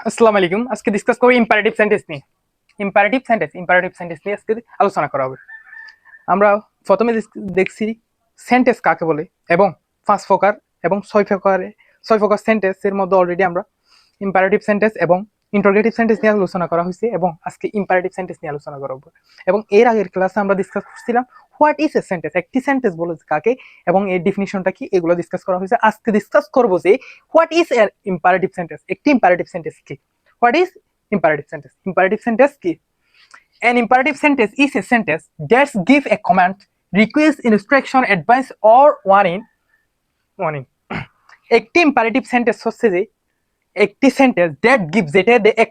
আসসালামু আলাইকুম। আজকে ডিসকাস করব ইম্পারেটিভ সেন্টেন্স নিয়ে। ইম্পারেটিভ সেন্টেন্স নিয়ে আজকে আলোচনা করা হবে। আমরা প্রথমে দেখছি সেন্টেন্স কাকে বলে এবং 5 প্রকার এবং 6 প্রকার সেন্টেন্সের মধ্যে অলরেডি আমরা ইম্পারেটিভ সেন্টেন্স এবং ইন্টারোগেটিভ সেন্টেন্স নিয়ে আলোচনা করা হয়েছে এবং আজকে ইম্পারেটিভ সেন্টেন্স নিয়ে আলোচনা করা হবে। এবং এর আগের ক্লাসে আমরা ডিসকাস করছিলাম হোয়াট ইজ এ সেন্টেন্স, একটি সেন্টেন্স বলে কাকে এবং এর ডেফিনিশনটা কি, এগুলো ডিসকাস করা হয়েছে। আজকে ডিসকাস করব যে what is a imperative sentence, একটি ইম্পারেটিভ সেন্টেন্স কি। What is imperative sentence? Imperative sentence কি? An imperative sentence is a sentence that gives a command, request, instruction, advice or warning. একটি ইম্পারেটিভ সেন্টেন্স হচ্ছে যে একটি sentence that gives, যেটা এক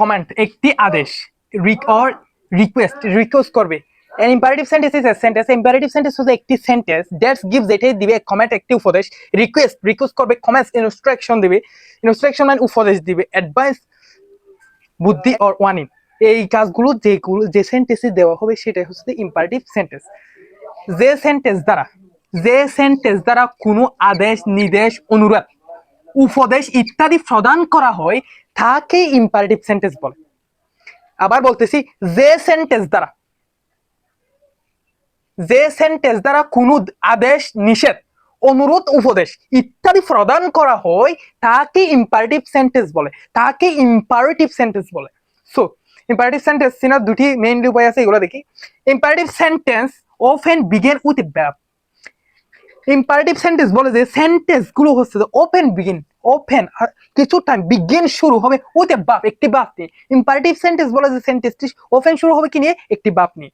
command একটি আদেশ or রিকোয়েস্ট করবে। An imperative sentence is a sentence. Imperative sentence হচ্ছে একটি সেন্টেন্স that gives, যেটা দিবে কমান্ড, একটি উপদেশ, রিকোয়েস্ট করবে, কমান্ড ইনস্ট্রাকশন দিবে, ইনস্ট্রাকশন মানে উপদেশ দিবে, অ্যাডভাইস বুদ্ধি অর ওয়ার্নিং। এই কাজগুলো যে সেন্টেন্সে দেওয়া হবে সেটাই হচ্ছে ইম্পারেটিভ সেন্টেন্স। যে সেন্টেন্স দ্বারা কোনো আদেশ, নির্দেশ, অনুরোধ, উপদেশ ইত্যাদি প্রদান করা হয় তাকে ইম্পারেটিভ সেন্টেন্স বলে। আবার বলতেছি, যে সেন্টেন্স দ্বারা কোনো আদেশ, নিষেধ, অনুরোধ, উপদেশ ইত্যাদি প্রদান করা হয় তাকে ইম্পারেটিভ সেন্টেন্স বলে। সো ইম্পারেটিভ সেন্টেন্স চেনার দুটি মেইন উপায় আছে, এগুলো দেখি। Imperative sentence often begin with a verb. Imperative sentence বলে যে সেন্টেন্স গুলো হচ্ছে ওপেন কিছু টাইম বিগিন শুরু হবে উইথ এ ভার্ব, একটি ভার্ব নিয়ে। ইম্পারেটিভ সেন্টেন্স বলে যে সেন্টেন্সটি ওপেন শুরু হবে কি নিয়ে? একটি ভার্ব নিয়ে।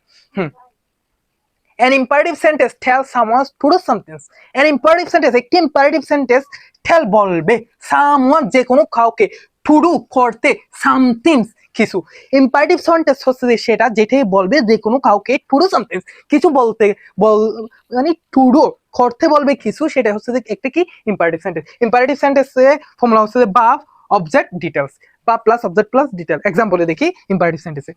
An imperative sentence tells someone to do something. An imperative sentence, একটি imperative sentence tell বলবে someone, যে কোনো কাউকে, to do করতে, something কিছু। imperative sentence হচ্ছে সেটা যেটাই বলবে যে কোনো কাউকে to do something, কিছু বলতে মানে to do করতে বলবে কিছু, সেটা হচ্ছে যে একটা কি imperative sentence। imperative sentence এর ফর্মুলা হচ্ছে verb, object, details, বা প্লাস অবজেক্ট প্লাস ডিটেল। এক্সাম্পলে দেখি imperative sentence।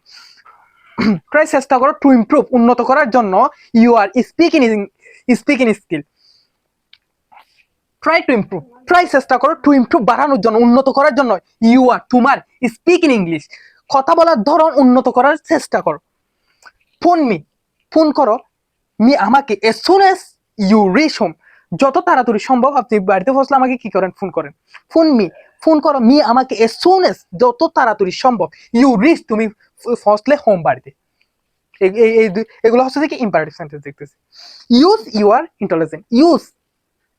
ট্রাই, চেষ্টা করো, টু ইমপ্রুভ, উন্নত করার জন্য, you are speaking skill. Try to improve, try চেষ্টা করো, টু ইমপ্রুভ বাড়ানোর জন্য, উন্নত করার জন্য, ইউ আর তোমার, স্পিকিং ইংলিশ কথা বলার ধরন উন্নত করার চেষ্টা করো। ফোন করো মি আমাকে, S soon S you reach home, যত তাড়াতাড়ি সম্ভব আপনি বাড়িতে পৌঁছলে আমাকে কি করেন? ফোন করেন। ফোন করো মি আমাকে, এস সুন এস যত তাড়াতাড়ি সম্ভব, ইউ রিচ তুমি পৌঁছলে হোম বাড়িতে। এগুলো হচ্ছে কি ইম্পারেটিভ সেন্টেন্স দেখতেছি। Use, you are intelligent,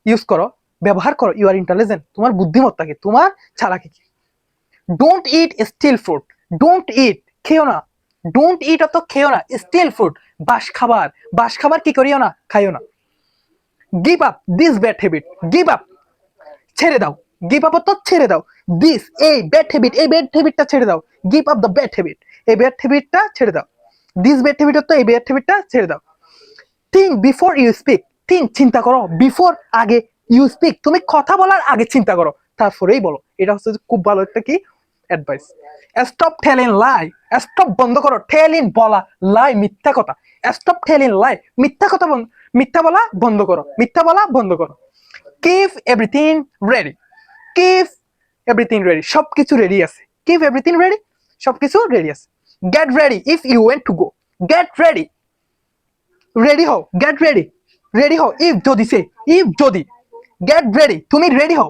use করো, ব্যবহার করো, ইউ আর ইন্টেলিজেন্ট তোমার বুদ্ধিমত্তা কি, তোমার চালাকি কি। Don't eat stale food, don't eat খেও না, ডোন্ট ইট অত খেও না, স্টিল ফুড বাস খাবার কি করিও না, খাইও না। Give up this bad habit, give up ছেড়ে দাও, গিভ আপ অত ছেড়ে দাও, দিস এই ব্যাড হ্যাবিটটা ছেড়ে দাও, give up the bad habit, এই ব্যাড হ্যাবিটটা ছেড়ে দাও, দিস ব্যাড হ্যাবিট তো এই ব্যাড হ্যাবিটটা ছেড়ে দাও। থিঙ্ক বিফোর ইউ স্পিক, চিন্তা করো, বিফোর আগে, ইউ স্পিক তুমি কথা বলার আগে চিন্তা করো, তারপরেই বলো। এটা হচ্ছে খুব ভালো একটা কি advice. Stop telling lie, stop বন্ধ করো, টেলিং বলা, লাই মিথ্যা কথা, স্টপ টেলিং লাই মিথ্যা বলা বন্ধ করো। কিপ এভরিথিং রেডি, সবকিছু রেডি আছে, কিপ এভরিথিং রেডি, সবকিছু রেডি আছে। Get ready if you want to go, get ready হও, গেট রেডি হও, ইফ যদি গেট রেডি তুমি রেডি হও,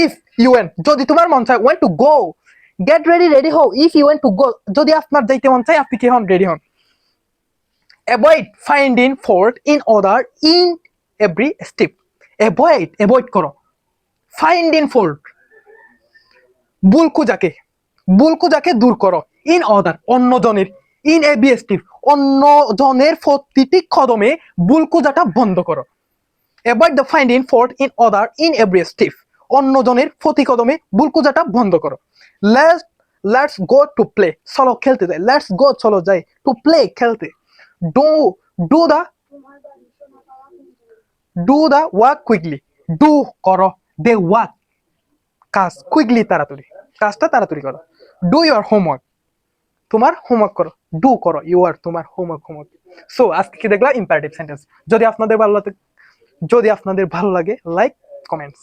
ইফ ইউ ওয়ান্ট যদি তোমার মন চায়, want to go get ready হও, if you want to go যদি আপনার যাইতে মন চায় আপনি কি হন? রেডি হন। Avoid finding fault in other in every step, avoid করো, ফাইন্ডিং ফল্ট ভুল খুঁজাকে দূর করো, ইন অদার অন্যজনের, ইন এভরি স্টেপ অন্যজনের প্রতিটি কদমে ভুল খুঁজাটা বন্ধ করো। Avoid the finding fault in other in every step অন্যজনের প্রতি কদমে ভুল খুঁজাটা বন্ধ করো। লেটস গো টু প্লে, চলো খেলতে যাই, লেটস গো চলো যাই, টু প্লে খেলতে। Do the work quickly, do করো, দে ওয়ার্ক কাজ, কুইকলি কাজটা তাড়াতাড়ি করো। ডু ইউর হোমওয়ার্ক, তোমার হোমওয়ার্ক করো, ডু করো, ইউ আর তোমার হোমওয়ার্ক। সো আজকে কি দেখলা ইম্পারেটিভ সেন্টেন্স। যদি আপনাদের ভালো লাগে লাইক, কমেন্টস।